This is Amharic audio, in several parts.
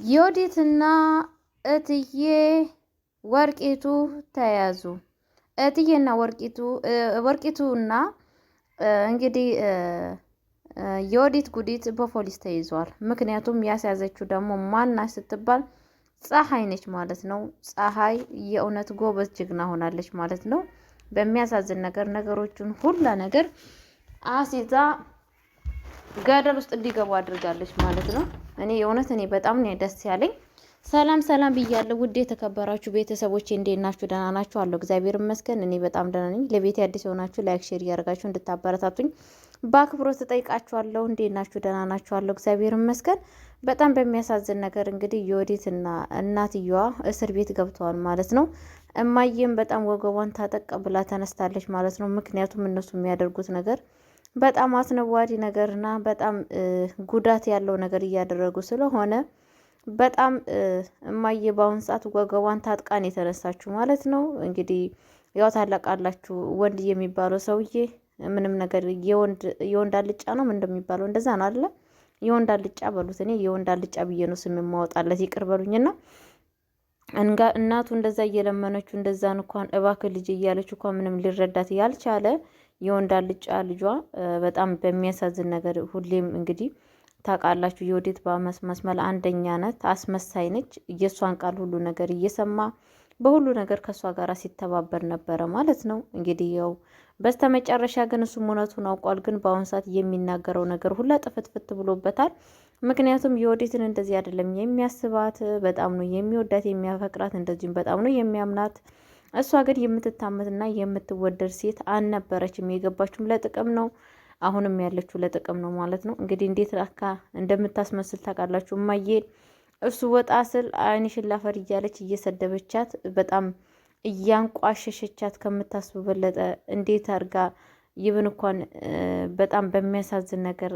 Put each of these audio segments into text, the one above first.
ዮዲትና እትዬ ወርቂቱ ተያዙ። እትዬና ወርቂቱና እንግዲህ የዮዲት ጉዲት በፖሊስ ተይዟል። ምክንያቱም ያስያዘችው ደግሞ ማና ስትባል ፀሐይ ነች ማለት ነው። ፀሐይ የእውነት ጎበዝ ጀግና ሆናለች ማለት ነው። በሚያሳዝን ነገር ነገሮችን ሁላ ነገር አሲዛ ገደል ውስጥ እንዲገቡ አድርጋለች ማለት ነው። እኔ በጣም ነው ደስ ያለኝ። ሰላም ሰላም ብያለሁ ውድ የተከበራችሁ ቤተሰቦቼ እንዴት ናችሁ? ደህና ናችሁ? አለሁ እግዚአብሔር ይመስገን እኔ በጣም ደህና ነኝ። ለቤት አዲስ የሆናችሁ ላይክ፣ ሼር እያደረጋችሁ እንድታበረታቱኝ በአክብሮት ተጠይቃችኋለሁ። እንዴት ናችሁ? ደህና ናችሁ? አለሁ እግዚአብሔር ይመስገን። በጣም በሚያሳዝን ነገር እንግዲህ ዮዲትና እናትየዋ እስር ቤት ገብተዋል ማለት ነው። እማዬም በጣም ወገቧን ታጠቅ ብላ ተነስታለች ማለት ነው። ምክንያቱም እነሱ የሚያደርጉት ነገር በጣም አስነዋሪ ነገርና በጣም ጉዳት ያለው ነገር እያደረጉ ስለሆነ በጣም እማዬ በአሁን ሰዓት ወገቧን ታጥቃን የተነሳችሁ ማለት ነው። እንግዲህ ያው ታላቃላችሁ ወንድ የሚባለው ሰውዬ ምንም ነገር የወንድ አልጫ ነው ምን እንደሚባለው እንደዛ ነው አይደለ? የወንድ አልጫ በሉት። እኔ የወንድ አልጫ ብዬ ነው ስም የማወጣለት ይቅር በሉኝና እናቱ እንደዛ እየለመነችው እንደዛ እንኳን እባክህ ልጅ እያለች እንኳን ምንም ሊረዳት ያልቻለ የወንድ አልጫ ልጇ በጣም በሚያሳዝን ነገር ሁሌም እንግዲህ ታውቃላችሁ የወዴት በመስመል አንደኛ ናት፣ አስመሳይ ነች። የእሷን ቃል ሁሉ ነገር እየሰማ በሁሉ ነገር ከእሷ ጋር ሲተባበር ነበረ ማለት ነው። እንግዲህ ያው በስተመጨረሻ ግን እሱም እውነቱን አውቋል። ግን በአሁኑ ሰዓት የሚናገረው ነገር ሁላ ጥፍትፍት ብሎበታል። ምክንያቱም የወዴትን እንደዚህ አይደለም የሚያስባት፣ በጣም ነው የሚወዳት የሚያፈቅራት፣ እንደዚሁም በጣም ነው የሚያምናት። እሷ ግን የምትታመትና የምትወደድ ሴት አልነበረችም። የገባችም ለጥቅም ነው፣ አሁንም ያለችው ለጥቅም ነው ማለት ነው። እንግዲህ እንዴት ላካ እንደምታስመስል ታውቃላችሁ። እማዬ እሱ ወጣ ስል ዓይንሽን ላፈር እያለች እየሰደበቻት በጣም እያንቋሸሸቻት ከምታስቡ በለጠ እንዴት አድርጋ ይብን እንኳን በጣም በሚያሳዝን ነገር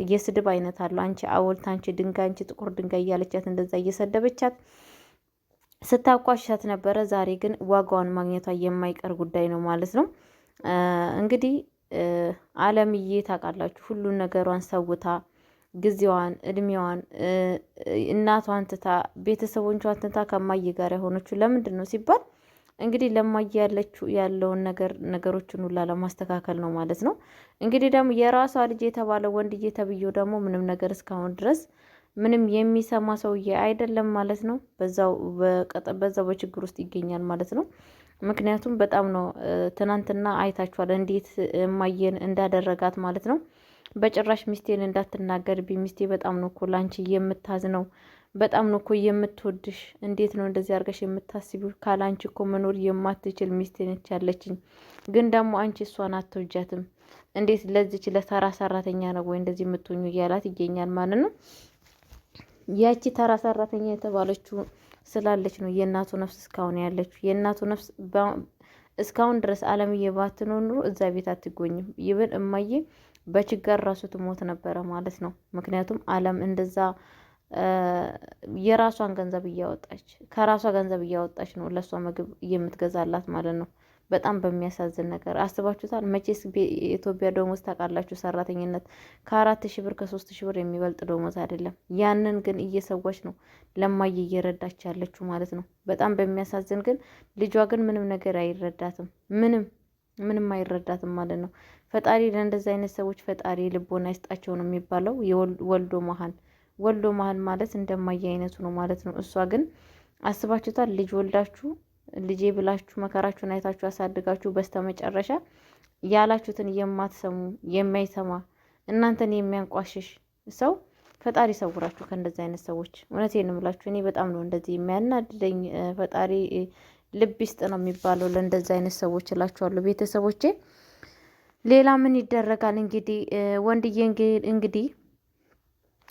የስድብ አይነት አለው። አንቺ አወልት፣ አንቺ ድንጋይ፣ አንቺ ጥቁር ድንጋይ እያለቻት እንደዛ እየሰደበቻት ስታቋሻት ነበረ። ዛሬ ግን ዋጋዋን ማግኘቷ የማይቀር ጉዳይ ነው ማለት ነው። እንግዲህ አለምዬ ታውቃላችሁ ሁሉን ነገሯን ሰውታ ጊዜዋን፣ እድሜዋን፣ እናቷን ትታ ቤተሰቦቿን ትታ ከማዬ ጋር የሆነችው ለምንድን ነው ሲባል እንግዲህ ለማዬ ያለውን ነገሮችን ሁላ ለማስተካከል ነው ማለት ነው። እንግዲህ ደግሞ የራሷ ልጅ የተባለ ወንድዬ ተብዬው ደግሞ ምንም ነገር እስካሁን ድረስ ምንም የሚሰማ ሰውዬ አይደለም ማለት ነው። በዛው በችግር ውስጥ ይገኛል ማለት ነው። ምክንያቱም በጣም ነው ትናንትና አይታችኋል እንዴት እማዬን እንዳደረጋት ማለት ነው። በጭራሽ ሚስቴን እንዳትናገርብኝ፣ ሚስቴ በጣም ነው እኮ ላንቺ የምታዝነው፣ በጣም ነው እኮ የምትወድሽ፣ እንዴት ነው እንደዚህ አድርገሽ የምታስቢው? ካላንቺ እኮ መኖር የማትችል ሚስቴ ነች ያለችኝ፣ ግን ደግሞ አንቺ እሷን አትወጃትም፣ እንዴት ለዚች ለተራ ሰራተኛ ነው ወይ እንደዚህ የምትሆኙ እያላት ይገኛል ማለት ነው። ያቺ ተራ ሰራተኛ የተባለችው ስላለች ነው የእናቱ ነፍስ እስካሁን ያለችው። የእናቱ ነፍስ እስካሁን ድረስ አለምዬ ባትኖር ኑሮ እዛ ቤት አትጎኝም። ይብን እማዬ በችጋር ራሱ ትሞት ነበረ ማለት ነው። ምክንያቱም አለም እንደዛ የራሷን ገንዘብ እያወጣች ከራሷ ገንዘብ እያወጣች ነው ለእሷ ምግብ የምትገዛላት ማለት ነው። በጣም በሚያሳዝን ነገር አስባችሁታል? መቼስ የኢትዮጵያ ደሞዝ ታውቃላችሁ፣ ሰራተኝነት ከ4,000 ብር ከ3,000 ብር የሚበልጥ ደሞዝ አይደለም። ያንን ግን እየሰዋች ነው ለማዬ እየረዳች ያለችው ማለት ነው። በጣም በሚያሳዝን ግን ልጇ ግን ምንም ነገር አይረዳትም፣ ምንም አይረዳትም ማለት ነው። ፈጣሪ ለእንደዚህ አይነት ሰዎች ፈጣሪ ልቦና ይስጣቸው ነው የሚባለው። ወልዶ መሀን ማለት እንደማየ አይነቱ ነው ማለት ነው። እሷ ግን አስባችሁታል? ልጅ ወልዳችሁ ልጄ ብላችሁ መከራችሁን አይታችሁ ያሳድጋችሁ በስተመጨረሻ ያላችሁትን የማትሰሙ የማይሰማ እናንተን የሚያንቋሽሽ ሰው ፈጣሪ ሰውራችሁ ከእንደዚህ አይነት ሰዎች። እውነቴን ነው የምላችሁ። እኔ በጣም ነው እንደዚህ የሚያናድደኝ። ፈጣሪ ልብ ይስጥ ነው የሚባለው ለእንደዚህ አይነት ሰዎች እላችኋለሁ ቤተሰቦቼ። ሌላ ምን ይደረጋል እንግዲህ ወንድዬ እንግዲህ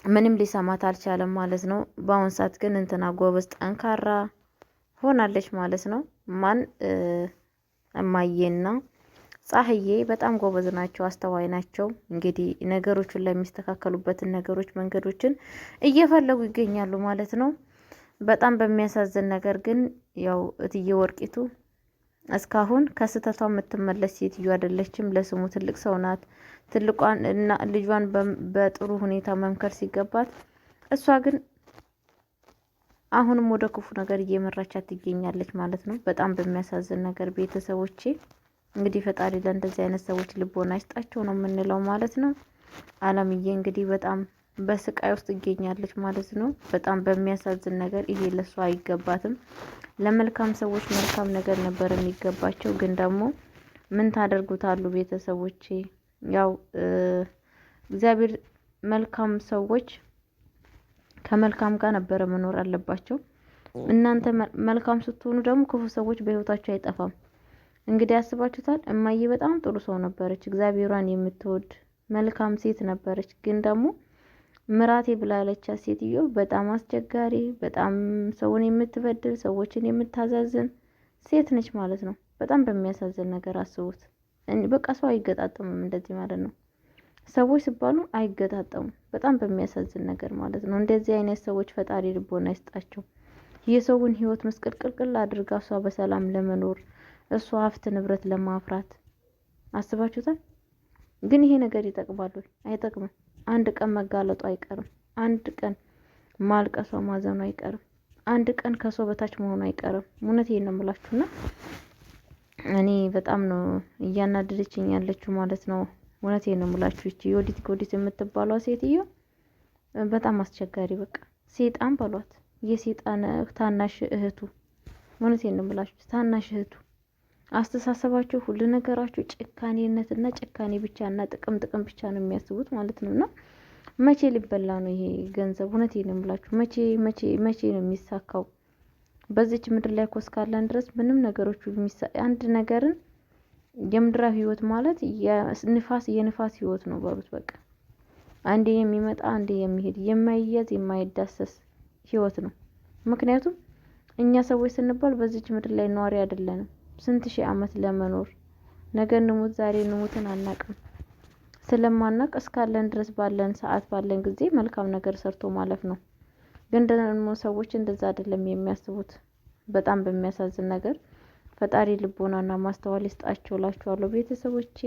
ምንም ሊሰማት አልቻለም ማለት ነው። በአሁን ሰዓት ግን እንትና ጎበዝ ጠንካራ ሆናለች ማለት ነው። እማዬና ፀሐዬ በጣም ጎበዝ ናቸው፣ አስተዋይ ናቸው። እንግዲህ ነገሮችን ለሚስተካከሉበትን መንገዶችን እየፈለጉ ይገኛሉ ማለት ነው። በጣም በሚያሳዝን ነገር ግን ያው እትዬ ወርቂቱ እስካሁን ከስተቷ የምትመለስ ሴትዮ አይደለችም። ለስሙ ትልቅ ሰው ናት። ትልቋን እና ልጇን በጥሩ ሁኔታ መምከር ሲገባት እሷ ግን አሁንም ወደ ክፉ ነገር እየመራቻት ትገኛለች ማለት ነው። በጣም በሚያሳዝን ነገር ቤተሰቦቼ እንግዲህ ፈጣሪ ለእንደዚህ አይነት ሰዎች ልቦና ይስጣቸው ነው የምንለው ማለት ነው። አለምዬ እንግዲህ በጣም በስቃይ ውስጥ ትገኛለች ማለት ነው። በጣም በሚያሳዝን ነገር ይሄ ለሷ አይገባትም። ለመልካም ሰዎች መልካም ነገር ነበር የሚገባቸው፣ ግን ደግሞ ምን ታደርጉታሉ ቤተሰቦቼ። ያው እግዚአብሔር መልካም ሰዎች ከመልካም ጋር ነበረ መኖር አለባቸው። እናንተ መልካም ስትሆኑ ደግሞ ክፉ ሰዎች በህይወታቸው አይጠፋም። እንግዲህ ያስባችሁታል። እማዬ በጣም ጥሩ ሰው ነበረች፣ እግዚአብሔሯን የምትወድ መልካም ሴት ነበረች። ግን ደግሞ ምራቴ ብላለቻት ሴትዮ በጣም አስቸጋሪ፣ በጣም ሰውን የምትበድል፣ ሰዎችን የምታዛዝን ሴት ነች ማለት ነው። በጣም በሚያሳዝን ነገር አስቡት። በቃ ሰው አይገጣጠምም እንደዚህ ማለት ነው። ሰዎች ሲባሉ አይገጣጠሙም። በጣም በሚያሳዝን ነገር ማለት ነው። እንደዚህ አይነት ሰዎች ፈጣሪ ልቦና ይስጣቸው። የሰውን ህይወት መስቀልቅልቅል አድርጋ እሷ በሰላም ለመኖር እሷ ሀብት ንብረት ለማፍራት አስባችሁታል። ግን ይሄ ነገር ይጠቅማል ወይ? አይጠቅምም። አንድ ቀን መጋለጡ አይቀርም። አንድ ቀን ማልቀሷ ማዘኑ አይቀርም። አንድ ቀን ከሰው በታች መሆኑ አይቀርም። እውነቴን ነው የምላችሁና እኔ በጣም ነው እያናደደችኝ ያለችው ማለት ነው። እውነቴን ነው የምላችሁ። ይቺ ዮዲት የምትባሏ ሴትዮ በጣም አስቸጋሪ፣ በቃ ሴጣን በሏት፣ የሴጣን ታናሽ እህቱ። እውነቴን ነው የምላችሁ፣ ታናሽ እህቱ። አስተሳሰባቸው ሁሉ ነገራቸው ጭካኔነትና ጭካኔ ብቻና ጥቅም ብቻ ነው የሚያስቡት ማለት ነው። እና መቼ ሊበላ ነው ይሄ ገንዘብ? እውነቴን ነው የምላችሁ፣ መቼ ነው የሚሳካው? በዚች ምድር ላይ ኮስ ካለን ድረስ ምንም ነገሮች አንድ ነገርን የምድራዊ ህይወት ማለት የንፋስ ህይወት ነው በሉት። በቃ አንዴ የሚመጣ አንዴ የሚሄድ የማይያዝ የማይዳሰስ ህይወት ነው። ምክንያቱም እኛ ሰዎች ስንባል በዚች ምድር ላይ ነዋሪ አይደለንም። ስንት ሺህ አመት ለመኖር ነገ እንሙት ዛሬ እንሙትን አናቅም። ስለማናቅ እስካለን ድረስ ባለን ሰዓት ባለን ጊዜ መልካም ነገር ሰርቶ ማለፍ ነው። ግን ደግሞ ሰዎች እንደዛ አይደለም የሚያስቡት። በጣም በሚያሳዝን ነገር ፈጣሪ ልቦናና ማስተዋል ይስጣቸው እላችኋለሁ ቤተሰቦቼ።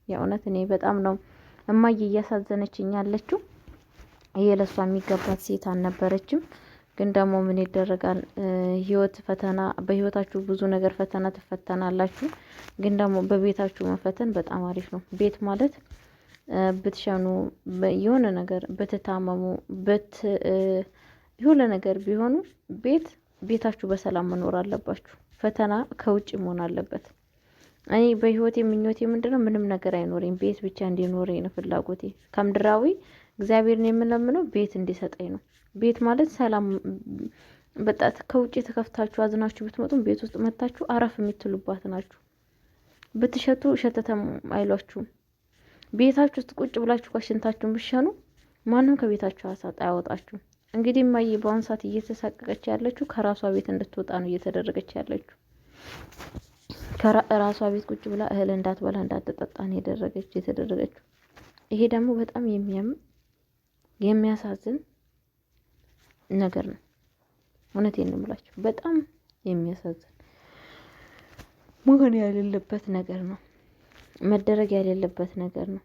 የእውነት እኔ በጣም ነው እማዬ እያሳዘነችኝ ያለችው። ይሄ ለሷ የሚገባት ሴት አልነበረችም። ግን ደግሞ ምን ይደረጋል፣ ህይወት ፈተና፣ በህይወታችሁ ብዙ ነገር ፈተና ትፈተናላችሁ። ግን ደግሞ በቤታችሁ መፈተን በጣም አሪፍ ነው። ቤት ማለት ብትሸኑ፣ የሆነ ነገር ብትታመሙ፣ የሆነ ነገር ቢሆኑ ቤታችሁ በሰላም መኖር አለባችሁ። ፈተና ከውጭ መሆን አለበት። እኔ በህይወት ምኞቴ ምንድነው? ምንም ነገር አይኖረኝ፣ ቤት ብቻ እንዲኖረኝ ነው ፍላጎቴ። ከምድራዊ እግዚአብሔርን የምለምነው ቤት እንዲሰጠኝ ነው። ቤት ማለት ሰላም፣ በጣት ከውጭ ተከፍታችሁ አዝናችሁ ብትመጡም ቤት ውስጥ መታችሁ አረፍ የምትሉባት ናችሁ። ብትሸቱ ሸተተም አይሏችሁም። ቤታችሁ ውስጥ ቁጭ ብላችሁ ከሽንታችሁን ብትሸኑ ማንም ከቤታችሁ አያወጣችሁም። እንግዲህ እማዬ በአሁን ሰዓት እየተሳቀቀች ያለችው ከራሷ ቤት እንድትወጣ ነው እየተደረገች ያለችው። ከራሷ ቤት ቁጭ ብላ እህል እንዳትበላ እንዳትጠጣ ነው የተደረገችው። ይሄ ደግሞ በጣም የሚያሳዝን ነገር ነው። እውነቴን ነው የምላችሁ፣ በጣም የሚያሳዝን መሆን የሌለበት ነገር ነው። መደረግ የሌለበት ነገር ነው።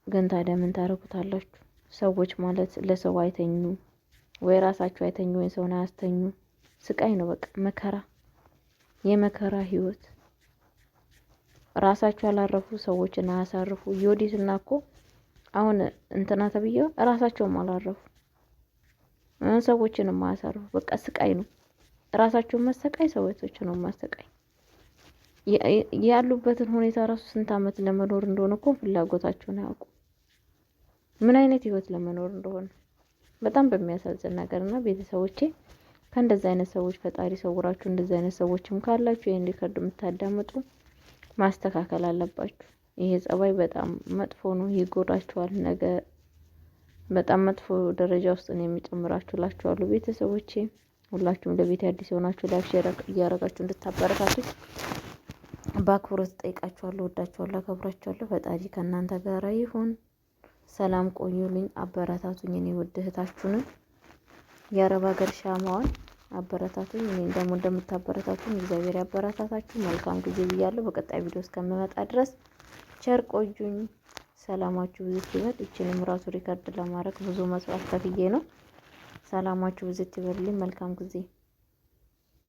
ግን ታዲያ ምን ታረጉታላችሁ? ሰዎች ማለት ለሰው አይተኙ ወይ ራሳቸው አይተኙ ወይ ሰውን አያስተኙ። ስቃይ ነው በቃ መከራ፣ የመከራ ህይወት። ራሳቸው ያላረፉ ሰዎችን አያሳርፉ። ዮዲትና እኮ አሁን እንትና ተብዬው ራሳቸውም አላረፉ፣ ሰዎችንም አያሳርፉ። በቃ ስቃይ ነው። ራሳቸውን መሰቃይ፣ ሰዎችን ነው ማሰቃይ። ያሉበትን ሁኔታ ራሱ ስንት አመት ለመኖር እንደሆነ እኮ ፍላጎታቸውን አያውቁ፣ ምን አይነት ህይወት ለመኖር እንደሆነ በጣም በሚያሳዝን ነገርና ቤተሰቦቼ ከእንደዚህ አይነት ሰዎች ፈጣሪ ሰውራችሁ። እንደዚህ አይነት ሰዎችም ካላችሁ ይሄን ሪከርድ የምታዳምጡ ማስተካከል አለባችሁ። ይሄ ጸባይ በጣም መጥፎ ነው፣ ይጎዳችኋል። ነገ በጣም መጥፎ ደረጃ ውስጥ ነው የሚጨምራችሁ እላችኋለሁ ቤተሰቦቼ። ሁላችሁም ለቤት አዲስ የሆናችሁ ላይክ ሼር እያደረጋችሁ እንድታበረታቱኝ በአክብሮት ጠይቃችኋለሁ። ወዳችኋለሁ፣ አከብራችኋለሁ። ፈጣሪ ከእናንተ ጋር ይሁን። ሰላም ቆዩልኝ፣ አበረታቱኝ። እኔ ውድ እህታችሁንም የአረብ ሀገር ሻማዋን አበረታቱኝ። እኔ ደግሞ እንደምታበረታቱኝ እግዚአብሔር ያበረታታችሁ። መልካም ጊዜ ብያለሁ። በቀጣይ ቪዲዮ እስከምመጣ ድረስ ቸር ቆዩኝ። ሰላማችሁ ብዙ ይበል። እቺንም ራሱ ሪከርድ ለማድረግ ብዙ መስዋዕት ከፍዬ ነው። ሰላማችሁ ብዙ ይበልልኝ። መልካም ጊዜ